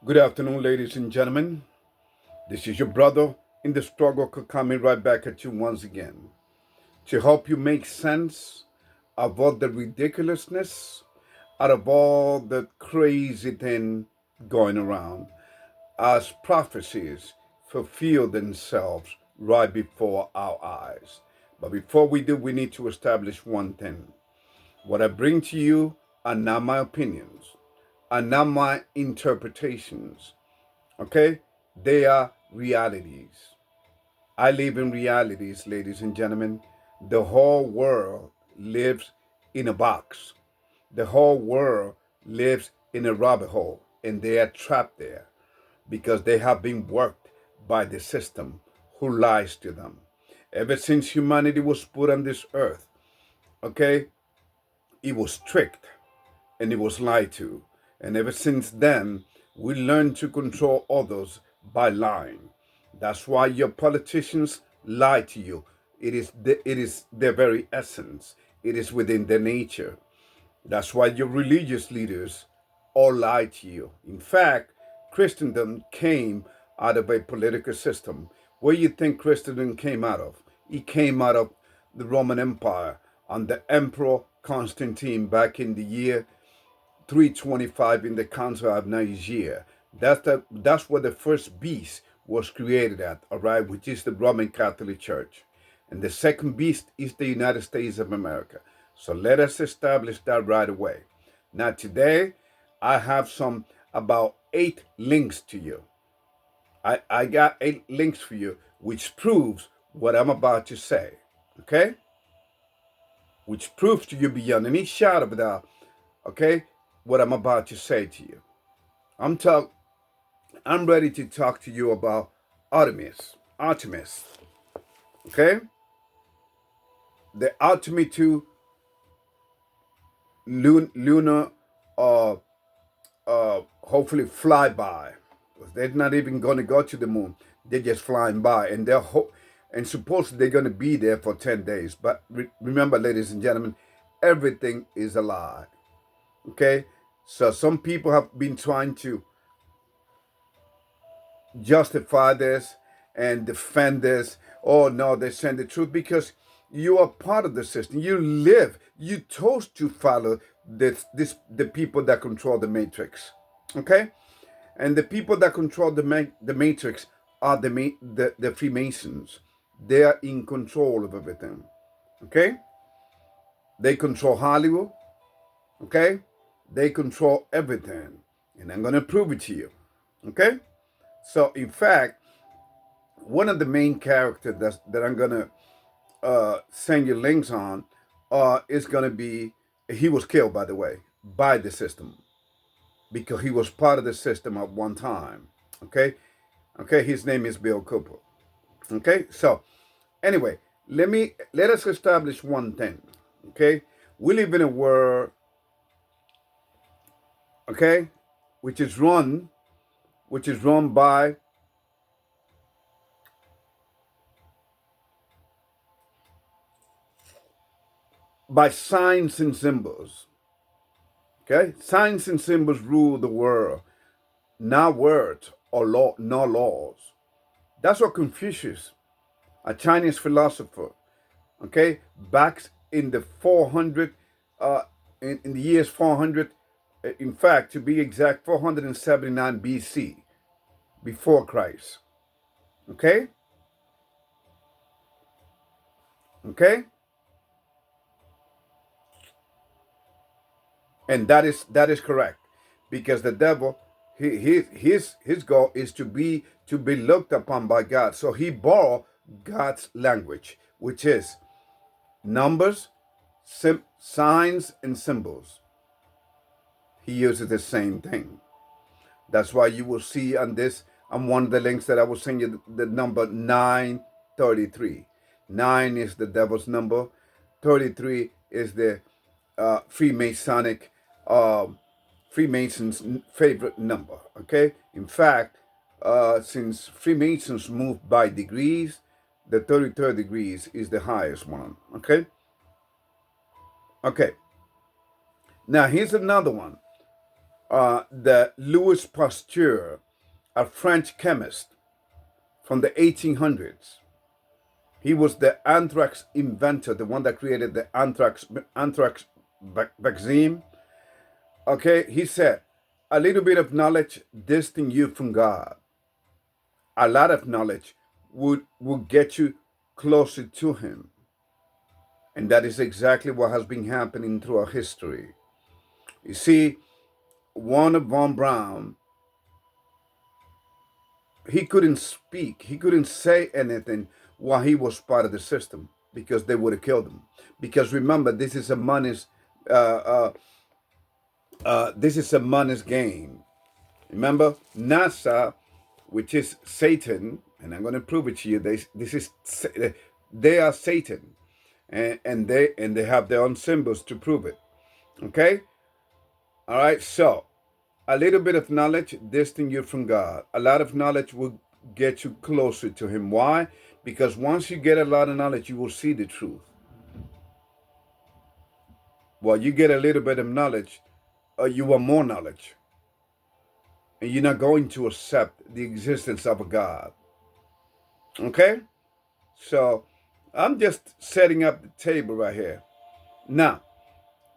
Good afternoon, ladies and gentlemen. This is your brother in the struggle coming right back at you once again to help you make sense of all the ridiculousness out of all the crazy thing going around as prophecies fulfill themselves right before our eyes. But before we do, we need to establish one thing. What I bring to you are not my opinions, are not my interpretations. Okay? They are realities. I live in realities, ladies and gentlemen. The whole world lives in a box. The whole world lives in a rabbit hole, and they are trapped there because they have been worked by the system who lies to them. Ever since humanity was put on this earth, okay, it was tricked and it was lied to. And ever since then, we learned to control others by lying. That's why your politicians lie to you. It is their very essence. It is within their nature. That's why your religious leaders all lie to you. In fact, Christendom came out of a political system. Where you think Christendom came out of? It came out of the Roman Empire under Emperor Constantine back in the year 325 in the Council of Nicaea. That's where the first beast was created at, all right, which is the Roman Catholic Church. And the second beast is the United States of America. So let us establish that right away. Now today, I have about 8 links to you. I got 8 links for you, which proves what I'm about to say, okay? Which proves to you beyond any shadow of a doubt, okay, what I'm about to say to you. I'm ready to talk to you about Artemis, okay? The Artemis 2 lunar, hopefully flyby. They're not even going to go to the moon. They're just flying by, and and supposedly they're going to be there for 10 days. But remember, ladies and gentlemen, everything is a lie. Okay? So some people have been trying to justify this and defend this. Oh no, they're saying the truth because you are part of the system. You chose to follow the people that control the matrix. Okay? And the people that control the matrix are the Freemasons. They are in control of everything. Okay? They control Hollywood. Okay? They control everything. And I'm going to prove it to you. Okay? So, in fact, one of the main characters that I'm going to send you links on is going to be, he was killed, by the way, by the system because he was part of the system at one time. Okay? Okay, his name is Bill Cooper. Okay, so anyway, let us establish one thing. Okay, we live in a world, okay, which is run by signs and symbols. Okay, signs and symbols rule the world, not words or no laws. That's what Confucius, a Chinese philosopher, okay, back in the 400, in the years 400, in fact, to be exact, 479 BC, before Christ. Okay? Okay? And that is correct. Because the devil, his goal is to be looked upon by God. So he borrowed God's language, which is numbers, signs, and symbols. He uses the same thing. That's why you will see on one of the links that I will send you, the number 933. 9 is the devil's number. 33 is the Freemasonic, Freemasons' favorite number. Okay? In fact, since Freemasons move by degrees, the 33rd degrees is the highest one. Okay? Okay. Now, here's another one. The Louis Pasteur, a French chemist from the 1800s. He was the anthrax inventor, the one that created the anthrax vaccine. Okay, he said, a little bit of knowledge distant you from God. A lot of knowledge would get you closer to him. And that is exactly what has been happening throughout history. You see, Warner von Braun, he couldn't speak, he couldn't say anything while he was part of the system because they would have killed him. Because remember, this is a money's game. Remember, NASA, which is Satan, and I'm going to prove it to you. They are Satan, and they have their own symbols to prove it. Okay, all right. So, a little bit of knowledge distant you from God. A lot of knowledge will get you closer to Him. Why? Because once you get a lot of knowledge, you will see the truth. Well, you get a little bit of knowledge, you want more knowledge. And you're not going to accept the existence of a God. Okay? So, I'm just setting up the table right here. Now,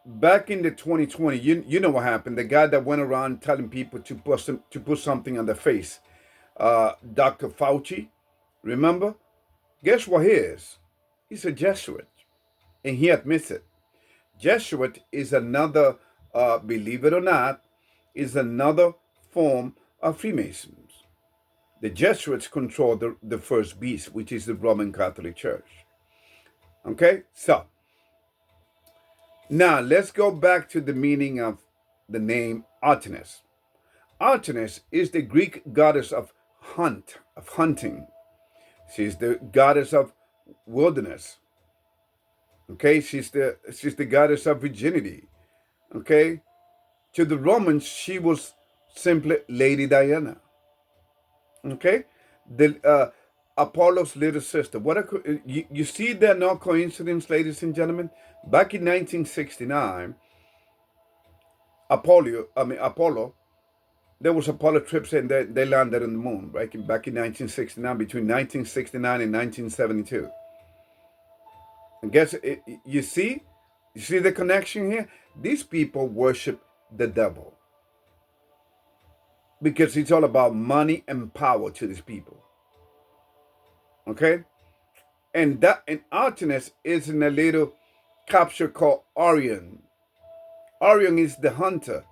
back in the 2020, you know what happened. The guy that went around telling people to put something on their face, Dr. Fauci, remember? Guess what he is? He's a Jesuit. And he admits it. Jesuit is another, believe it or not, is another form of Freemasons. The Jesuits control the first beast, which is the Roman Catholic Church. Okay? So, now let's go back to the meaning of the name Artemis. Artemis is the Greek goddess of hunting. She's the goddess of wilderness. Okay? She's the goddess of virginity. Okay? To the Romans, she was simply Lady Diana. Okay? The Apollo's little sister. You see there no coincidence, ladies and gentlemen? Back in 1969, Apollo, there was Apollo trips and they landed on the moon, right? Back in 1969, between 1969 and 1972. And you see the connection here? These people worship the devil. Because it's all about money and power to these people. Okay? And Artemis is in a little capture called Orion. Orion is the hunter.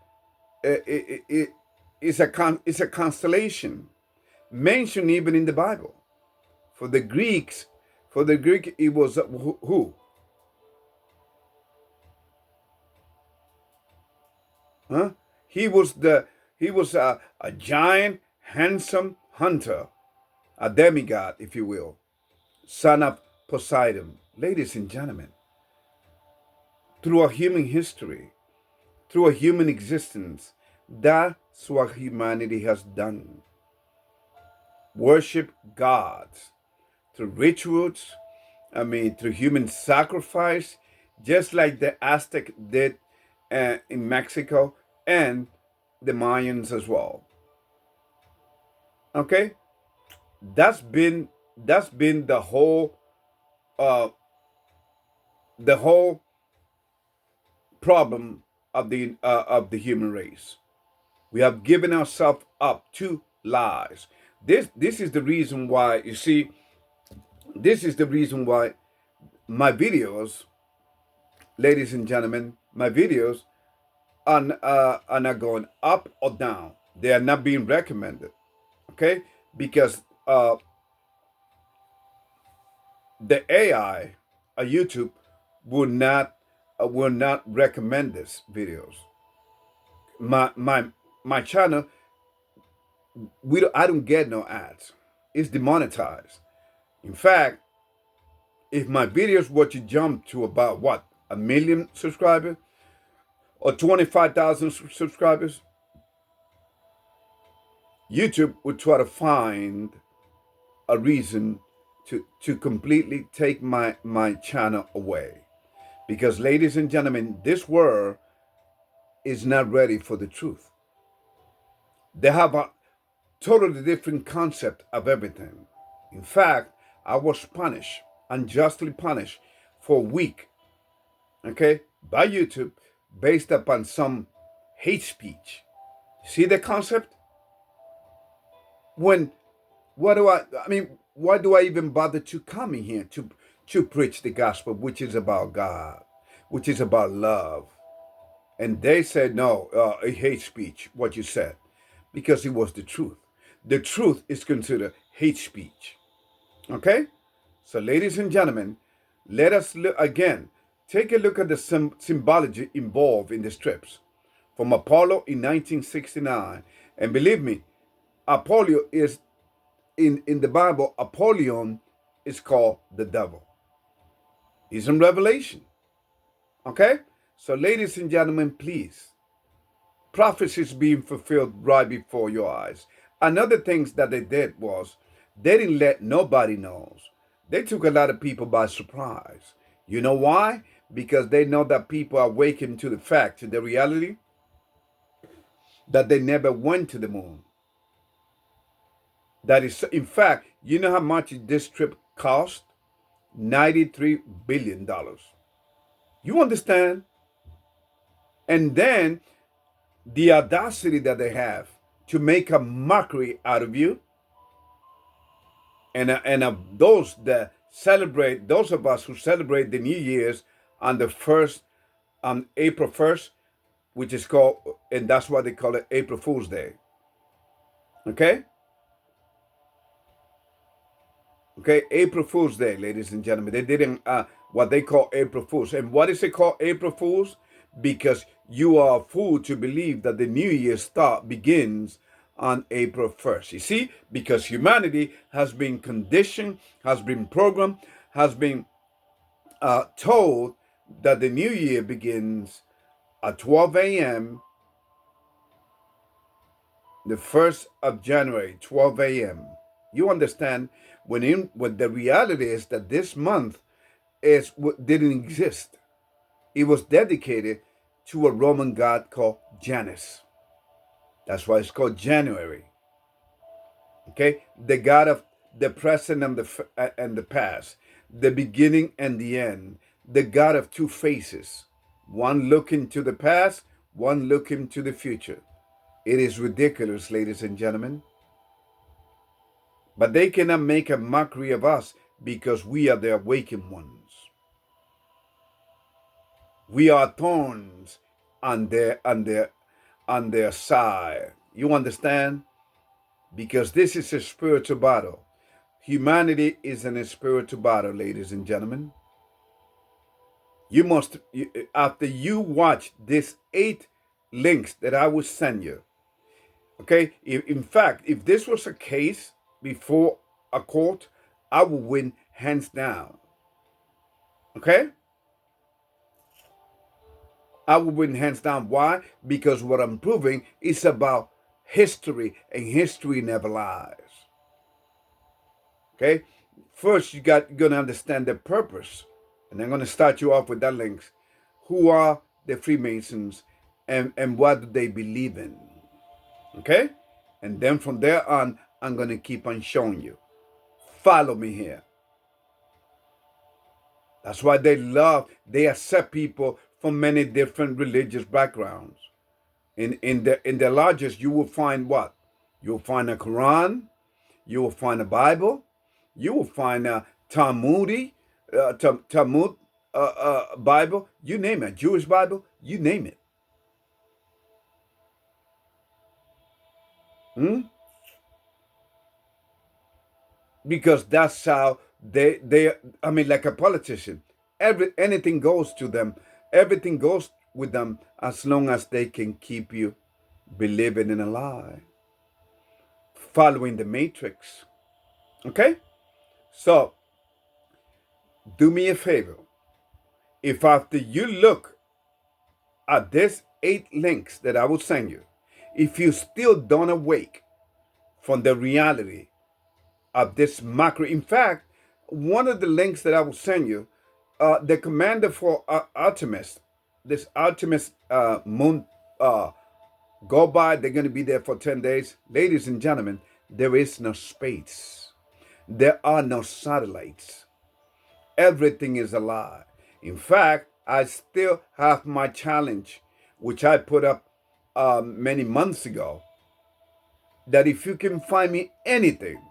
It's a constellation mentioned even in the Bible. For the Greek, it was who? Huh? He was a giant, handsome hunter, a demigod, if you will, son of Poseidon. Ladies and gentlemen, through a human history, through a human existence, that's what humanity has done. Worship gods through rituals, through human sacrifice, just like the Aztec did in Mexico and the Mayans as well. Okay, that's been the whole problem of the human race. We have given ourselves up to lies. This is the reason why, you see, this is the reason why my videos, ladies and gentlemen, my videos are not going up or down. They are not being recommended. Okay? Because the AI, YouTube, will not recommend these videos. My channel, I don't get no ads. It's demonetized. In fact, if my videos were to jump to about 1 million subscribers or 25,000 subscribers, YouTube would try to find a reason to completely take my channel away. Because, ladies and gentlemen, this world is not ready for the truth. They have a totally different concept of everything. In fact, I was punished, unjustly punished, for a week, okay, by YouTube based upon some hate speech. See the concept? When what do I mean, why do I even bother to come in here to preach the gospel, which is about God, which is about love? And they said, no, hate speech, what you said, because it was the truth. The truth is considered hate speech. Okay? So, ladies and gentlemen, let us look again. Take a look at the symbology involved in the strips from Apollo in 1969. And believe me, Apollo is, in the Bible, Apollyon is called the devil. He's in Revelation. Okay? So, ladies and gentlemen, please, prophecies being fulfilled right before your eyes. Another things that they did was they didn't let nobody knows. They took a lot of people by surprise. You know why? Because they know that people are awakened to the fact, to the reality, that they never went to the moon. That is, in fact, you know how much this trip cost? $93 billion. You understand? And then the audacity that they have to make a mockery out of you, and of those that celebrate, those of us who celebrate the New Year's on the first, on April 1st, which is called, and that's why they call it April Fool's Day. Okay? Okay, April Fool's Day, ladies and gentlemen. They didn't, what they call April Fools. And what is it called April Fools? Because you are a fool to believe that the New Year begins on April 1st. You see, because humanity has been conditioned, has been programmed, has been told that the New Year begins at 12 a.m. the 1st of January, 12 a.m. You understand? When the reality is that this month didn't exist. It was dedicated to a Roman god called Janus. That's why it's called January. Okay, the god of the present and the past, the beginning and the end, the god of two faces, one looking to the past, one looking to the future. It is ridiculous, ladies and gentlemen. But they cannot make a mockery of us because we are the awakened ones. We are thorns on their side. You understand? Because this is a spiritual battle. Humanity is in a spiritual battle, ladies and gentlemen. You must, after you watch these 8 links that I will send you, okay? In fact, if this was a case before a court, I would win hands down. Okay? I would win hands down. Why? Because what I'm proving is about history, and history never lies. Okay? First, you're going to understand the purpose. And I'm going to start you off with that links. Who are the Freemasons, and what do they believe in? Okay? And then from there on, I'm going to keep on showing you. Follow me here. That's why they accept people from many different religious backgrounds. In the lodges, you will find what? You'll find a Quran, you will find a Bible, you will find a Talmud Bible, you name it, Jewish Bible, you name it. Because that's how they I mean, like a politician, anything goes to them, everything goes with them, as long as they can keep you believing in a lie, following the matrix. Okay? So do me a favor. If after you look at these 8 links that I will send you, if you still don't awake from the reality of this mockery, in fact, one of the links that I will send you, the commander for Artemis, this Artemis moon Go by, they're going to be there for 10 days. Ladies and gentlemen, there is no space. There are no satellites. Everything is a lie. In fact, I still have my challenge, which I put up many months ago, that if you can find me anything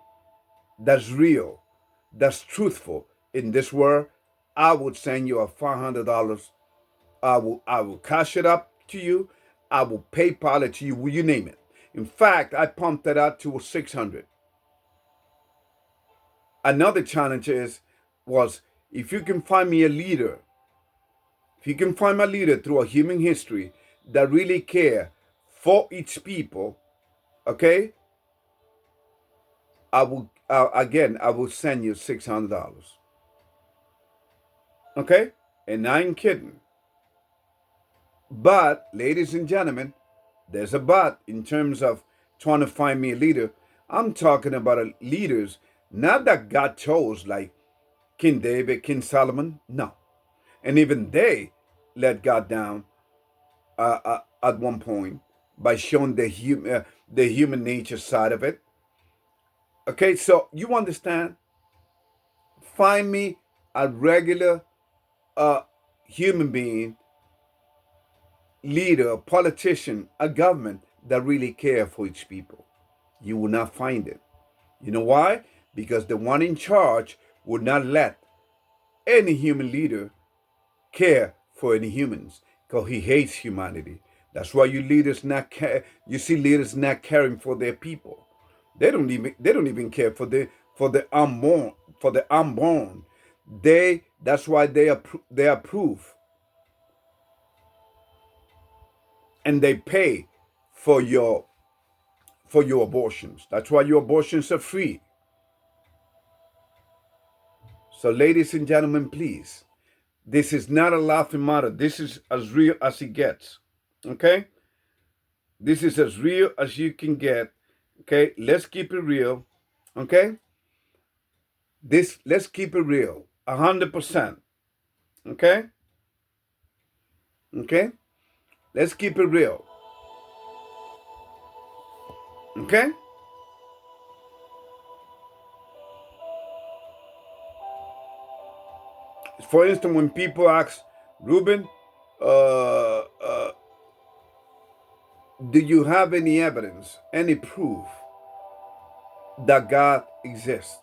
that's real, that's truthful in this world, I would send you a $500. I will cash it up to you. I will PayPal it to you. You name it. In fact, I pumped that out to 600. Another challenge was if you can find me a leader, if you can find my leader through a human history that really care for its people, okay, I will I will send you $600. Okay, and I ain't kidding. But, ladies and gentlemen, there's a but in terms of trying to find me a leader. I'm talking about leaders, not that God chose, like King David, King Solomon. No. And even they let God down at one point by showing the human nature side of it. Okay, so you understand? Find me a regular human being, leader, a politician, a government that really care for its people. You will not find it. You know why? Because the one in charge would not let any human leader care for any humans, because he hates humanity. That's why you leaders not care. You see leaders not caring for their people. They don't even care for the unborn, for the unborn. That's why they approve and they pay for your abortions. That's why your abortions are free. So, ladies and gentlemen, please, this is not a laughing matter. This is as real as it gets. Okay? This is as real as you can get. Okay? Let's keep it real. Okay? Let's keep it real. 100%. Okay? Okay? Let's keep it real. Okay? For instance, when people ask, Ruben, do you have any evidence, any proof that God exists?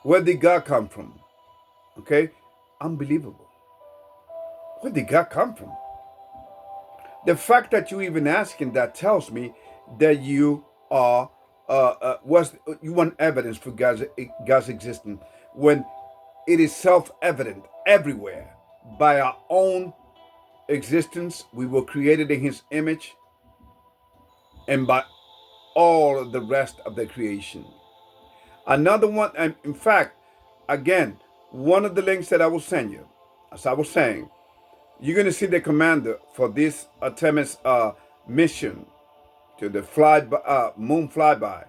Where did God come from? Okay? Unbelievable. Where did God come from? The fact that you even asking that tells me that you are you want evidence for God's existence, when it is self-evident everywhere. By our own existence, we were created in His image, and by all of the rest of the creation. Another one, and in fact, again, one of the links that I will send you, as I was saying, you're going to see the commander for this Artemis mission to the moon flyby.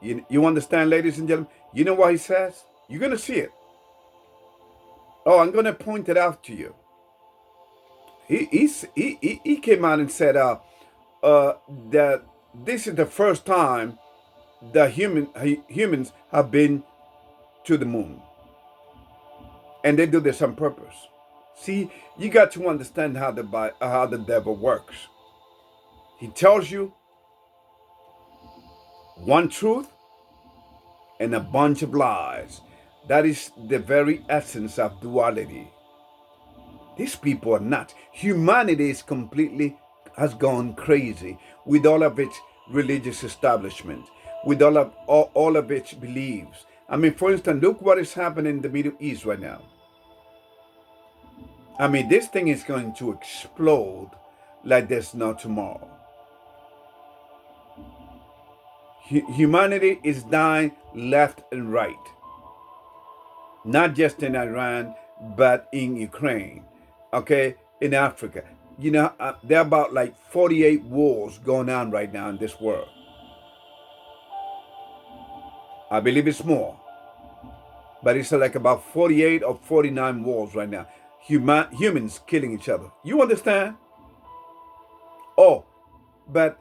You understand, ladies and gentlemen? You know what he says? You're going to see it. Oh, I'm going to point it out to you. He came out and said that this is the first time that humans have been to the moon. And they do this on purpose. See, you got to understand how the devil works. He tells you one truth and a bunch of lies. That is the very essence of duality. These people are nuts. Humanity has gone crazy with all of its religious establishment, with all of its beliefs. I mean, for instance, look what is happening in the Middle East right now. I mean, this thing is going to explode like there's no tomorrow. Humanity is dying left and right. Not just in Iran, but in Ukraine, okay, in Africa. You know, there are about like 48 wars going on right now in this world. I believe it's more. But it's like about 48 or 49 wars right now. Humans killing each other. You understand? Oh, But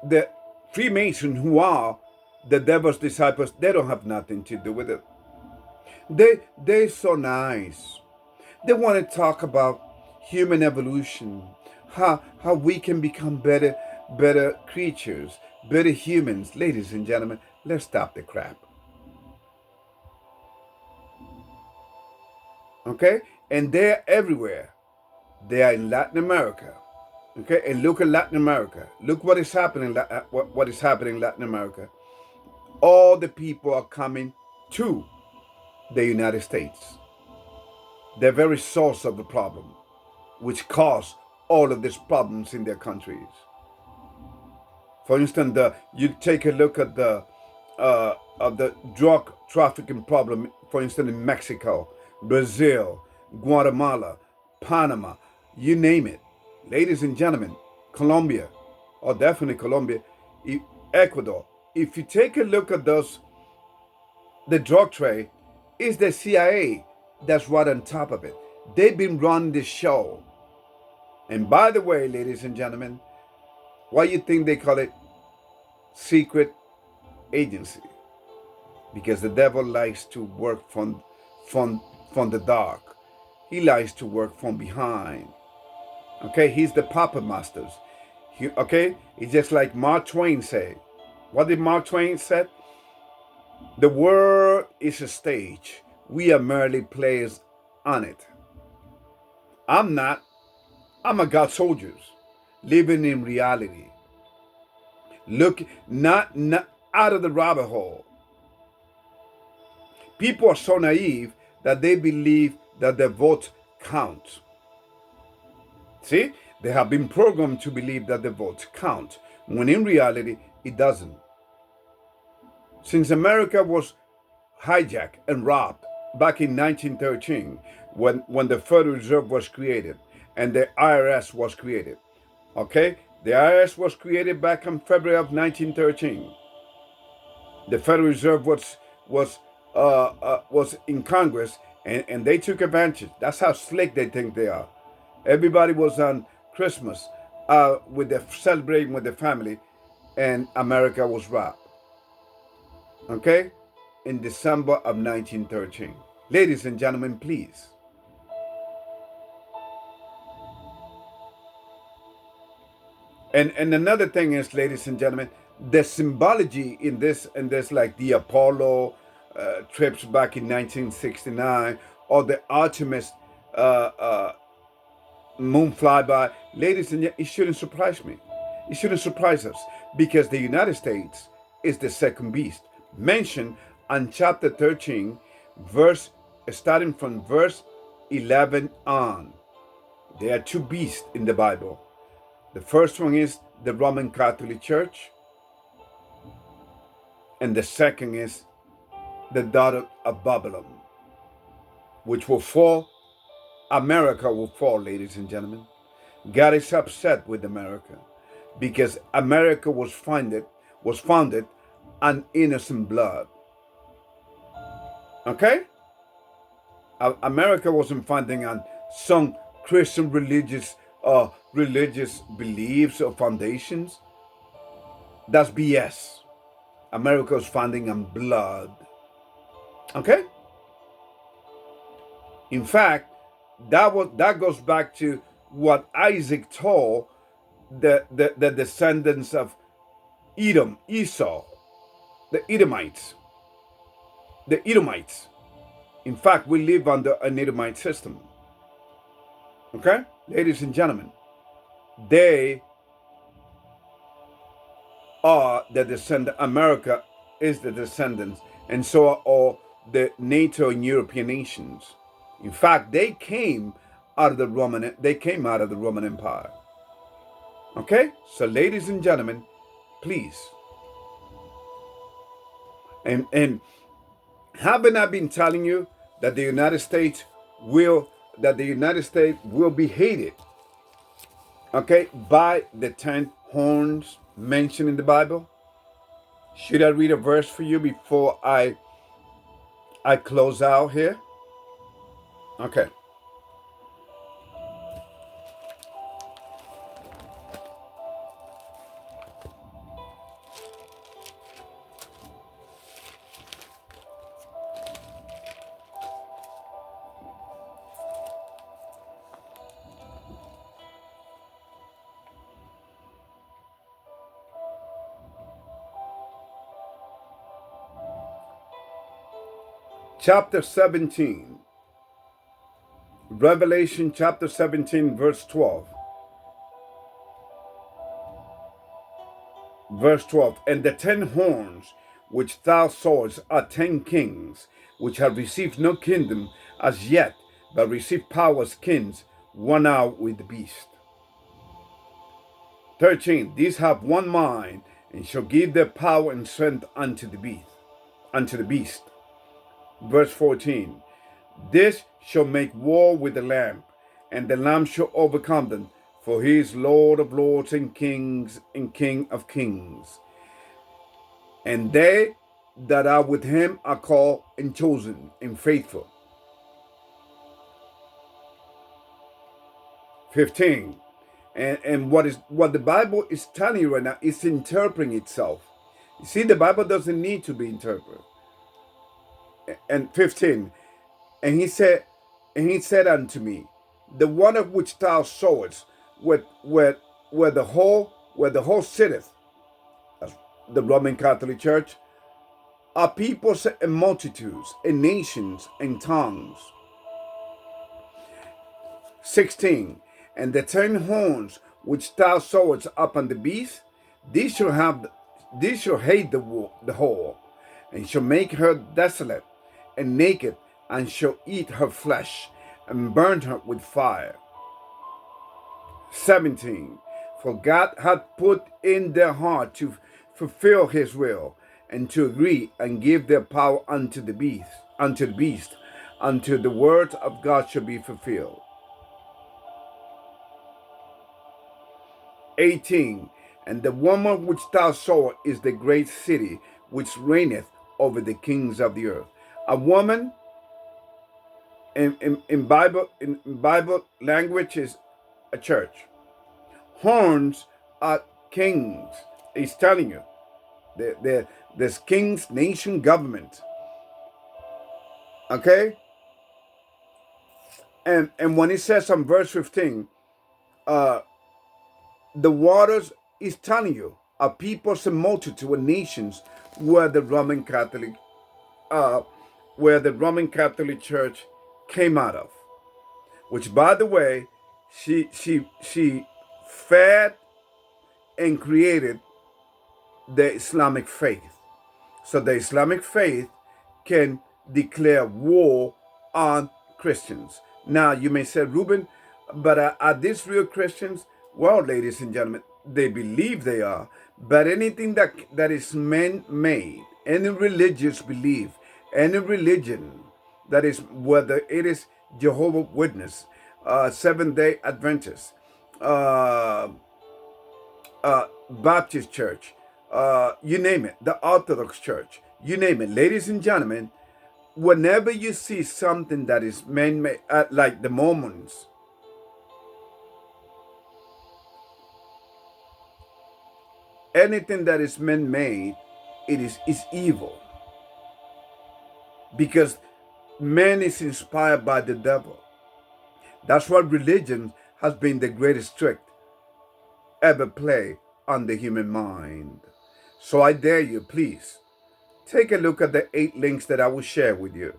the Freemasons, who are the devil's disciples, they don't have nothing to do with it. They're so nice. They want to talk about human evolution, how we can become better creatures, better humans. Ladies and gentlemen, let's stop the crap. Okay? And they're everywhere. They are in Latin America. Okay? And look at Latin America. Look what is happening. What is happening in Latin America. All the people are coming to the United States. The very source of the problem, which caused all of these problems in their countries. For instance, you take a look at the drug trafficking problem, for instance, in Mexico, Brazil, Guatemala, Panama, you name it. Ladies and gentlemen, Colombia, or definitely Colombia, Ecuador. If you take a look at the drug trade, it's the CIA that's right on top of it. They've been running the show. And by the way, ladies and gentlemen, why you think they call it secret agency? Because the devil likes to work from the dark. He likes to work from behind. Okay, he's the puppet masters. Okay, it's just like Mark Twain said. What did Mark Twain say? The world is a stage. We are merely players on it. I'm not. I'm a God soldier, living in reality. Look, not out of the rabbit hole. People are so naive that they believe that their vote counts. See, they have been programmed to believe that the votes count, when in reality, it doesn't. Since America was hijacked and robbed back in 1913, when the Federal Reserve was created and the IRS was created, okay? The IRS was created back in February of 1913. The Federal Reserve was in Congress, and they took advantage. That's how slick they think they are. Everybody was on Christmas celebrating with the family, and America was robbed. Okay? In December of 1913. Ladies and gentlemen, please. And another thing is, ladies and gentlemen, the symbology in this, like the Apollo trips back in 1969, or the Artemis moon flyby, ladies and gentlemen, it shouldn't surprise me. It shouldn't surprise us, because the United States is the second beast mentioned on chapter 13, starting from verse 11 on. There are two beasts in the Bible. The first one is the Roman Catholic Church, and the second is the daughter of Babylon, which will fall. America will fall, ladies and gentlemen. God is upset with America because America was founded on innocent blood. Okay? America wasn't founded on some Christian religious beliefs or foundations. That's BS. America was founded on blood. Okay? In fact, that goes back to what Isaac told the descendants of Esau, the Edomites. The Edomites. In fact, we live under an Edomite system. Okay? Ladies and gentlemen, they are the descendant. America is the descendants, and so are all the NATO and European nations. In fact, they came out of the Roman Empire. Okay? So, ladies and gentlemen, please. And haven't I been telling you that the United States will be hated, okay, by the 10 horns mentioned in the Bible? Should I read a verse for you before I close out here? Okay. chapter 17, Revelation chapter 17, verse 12. Verse 12, and the 10 horns which thou sawest are 10 kings, which have received no kingdom as yet, but receive power as kings, one hour with the beast. 13, these have one mind, and shall give their power and strength unto the beast. Verse 14, this shall make war with the Lamb, and the Lamb shall overcome them, for he is Lord of lords and King of kings. And they that are with him are called and chosen and faithful. 15. And what the Bible is telling you right now is interpreting itself. You see, the Bible doesn't need to be interpreted. And 15. And he said unto me, the one of which thou sawest, where the whole sitteth, the Roman Catholic Church, are peoples and multitudes and nations and tongues. 16. And the 10 horns which thou sawest upon the beast, these shall hate the whore, and shall make her desolate and naked, and shall eat her flesh, and burn her with fire. 17. For God hath put in their heart to fulfill his will, and to agree and give their power unto the beast, until the words of God shall be fulfilled. 18. And the woman which thou sawest is the great city, which reigneth over the kings of the earth. A woman in Bible language is a church. Horns are kings. He's telling you. There's kings, nation, government. Okay? And when it says on verse 15, the waters is telling you, a peoples and multitude of nations where the Roman Catholic Church came out of. Which, by the way, she fed and created the Islamic faith. So the Islamic faith can declare war on Christians. Now, you may say, Ruben, but are these real Christians? Well, ladies and gentlemen, they believe they are. But anything that is man-made, any religious belief, any religion that is, whether it is Jehovah's Witness, Seventh-day Adventist, Baptist Church, you name it, the Orthodox Church, you name it. Ladies and gentlemen, whenever you see something that is man-made, like the Mormons, anything that is man-made, it is evil. Because man is inspired by the devil. That's why religion has been the greatest trick ever played on the human mind. So I dare you, please, take a look at the 8 links that I will share with you.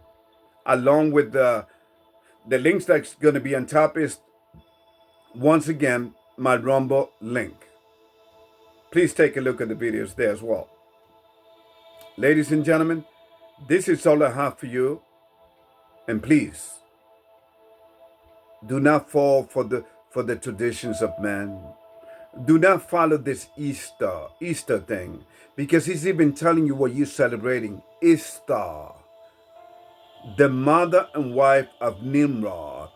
Along with the links that's going to be on top is, once again, my Rumble link. Please take a look at the videos there as well. Ladies and gentlemen, this is all I have for you. And please, do not fall for the traditions of man. Do not follow this Easter thing, because he's even telling you what you're celebrating. Easter, the mother and wife of Nimrod,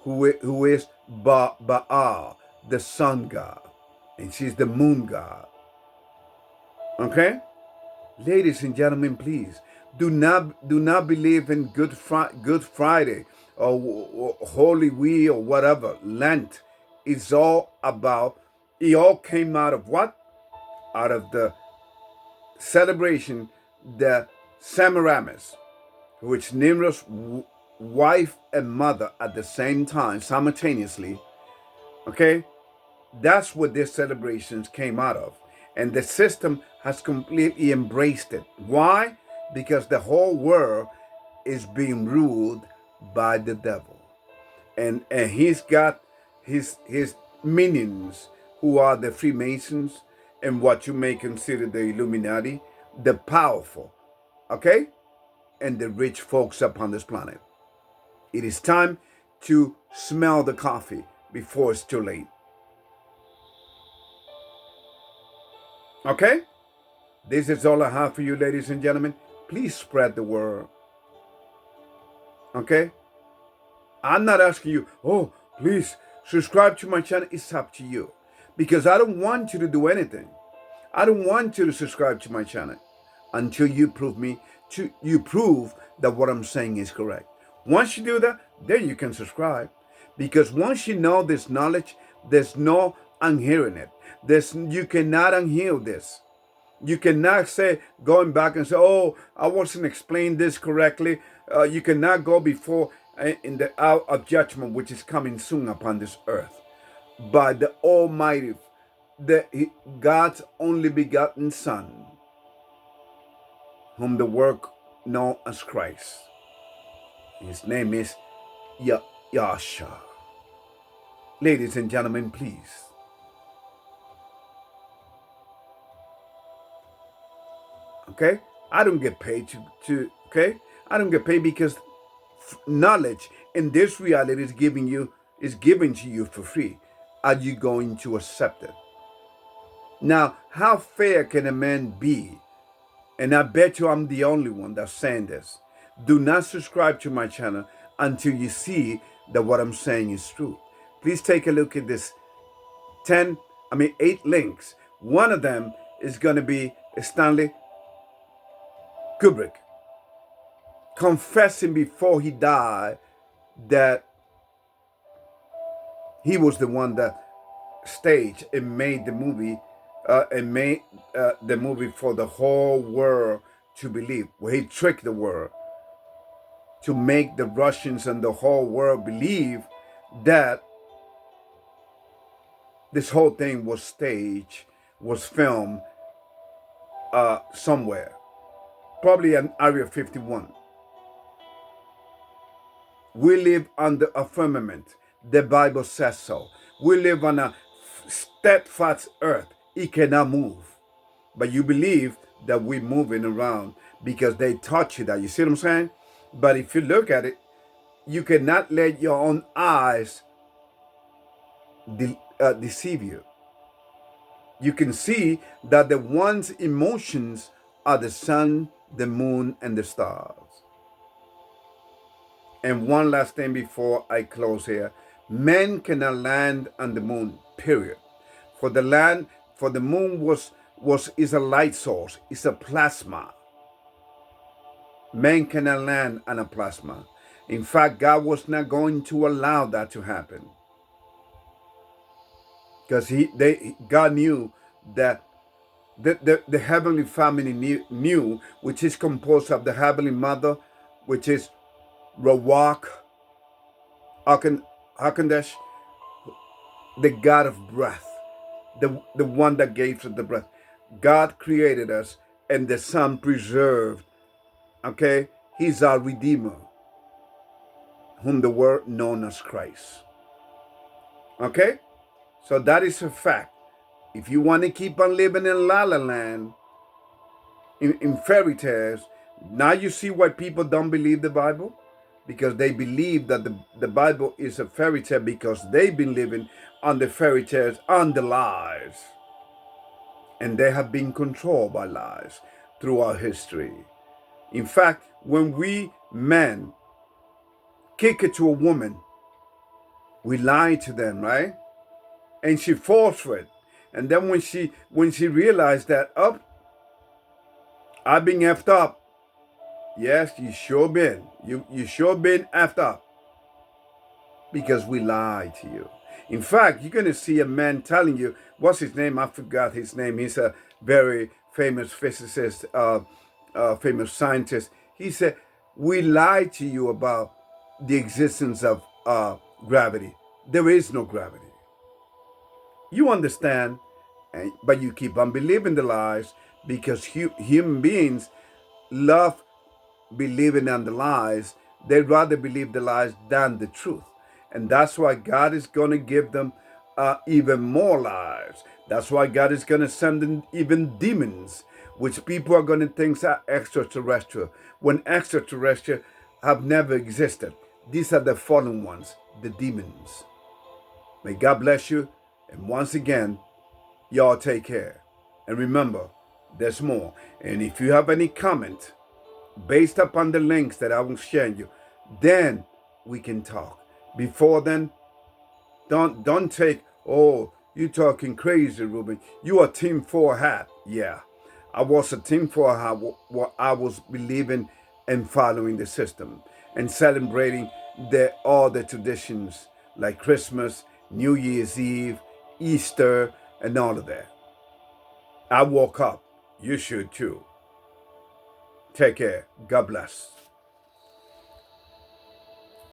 who is Baal, the sun god, and she's the moon god. Okay, ladies and gentlemen, please do not believe in Good Friday or Holy Week or whatever. Lent is all about. It all came out of what? Out of the celebration, the Semiramis, which Nimrod's wife and mother at the same time, simultaneously. Okay, that's what these celebrations came out of. And the system has completely embraced it. Why? Because the whole world is being ruled by the devil. And he's got his minions, who are the Freemasons and what you may consider the Illuminati, the powerful, okay, and the rich folks upon this planet. It is time to smell the coffee before it's too late. Okay? This is all I have for you, ladies and gentlemen. Please spread the word. Okay? I'm not asking you, oh, please subscribe to my channel. It's up to you. Because I don't want you to do anything. I don't want you to subscribe to my channel until you prove that what I'm saying is correct. Once you do that, then you can subscribe. Because once you know this knowledge, there's no unhearing it. You cannot unhear this. You cannot say, going back and say, oh, I wasn't explaining this correctly. You cannot go before in the hour of judgment, which is coming soon upon this earth, by the Almighty, God's only begotten Son, whom the world know as Christ. His name is Yasha. Ladies and gentlemen, please. Okay? I don't get paid okay? I don't get paid because knowledge in this reality is given to you for free. Are you going to accept it? Now, how fair can a man be? And I bet you I'm the only one that's saying this. Do not subscribe to my channel until you see that what I'm saying is true. Please take a look at this 8 links. One of them is going to be Stanley Kubrick confessing before he died that he was the one that staged and made the movie for the whole world to believe. Where he tricked the world to make the Russians and the whole world believe that this whole thing was staged, was filmed somewhere, probably in Area 51. We live under a firmament. The Bible says so. We live on a steadfast earth. It cannot move. But you believe that we're moving around because they taught you that. You see what I'm saying? But if you look at it, you cannot let your own eyes deceive you. You can see that the one's emotions are the sun, the moon, and the stars. And one last thing before I close here. Men cannot land on the moon, period. For the moon is a light source. It's a plasma. Men cannot land on a plasma. In fact, God was not going to allow that to happen. Because God knew that the heavenly family knew, which is composed of the heavenly mother, which is Rawak Hakandesh, the God of breath, the one that gave us the breath. God created us, and the Son preserved. Okay, He's our Redeemer, whom the world known as Christ. Okay, so that is a fact. If you want to keep on living in La La Land, in fairy tales, now you see why people don't believe the Bible. Because they believe that the Bible is a fairy tale because they've been living on the fairy tales, on the lies. And they have been controlled by lies throughout history. In fact, when we men kick it to a woman, we lie to them, right? And she falls for it. And then when she realized that, I've been effed up. Yes, you sure been. You sure been effed up. Because we lied to you. In fact, you're going to see a man telling you, what's his name? I forgot his name. He's a very famous physicist, famous scientist. He said, we lied to you about the existence of gravity. There is no gravity. You understand, but you keep on believing the lies because human beings love believing in the lies. They'd rather believe the lies than the truth. And that's why God is going to give them even more lies. That's why God is going to send them even demons, which people are going to think are extraterrestrial, when extraterrestrial have never existed. These are the fallen ones, the demons. May God bless you. And once again, y'all take care. And remember, there's more. And if you have any comment based upon the links that I will share you, then we can talk. Before then, don't take, oh, you talking crazy, Ruben. You are Team 4 hat. Yeah, I was a Team 4 hat where I was believing and following the system and celebrating all the traditions like Christmas, New Year's Eve, Easter, and all of that. I woke up. You should too. Take care. God bless.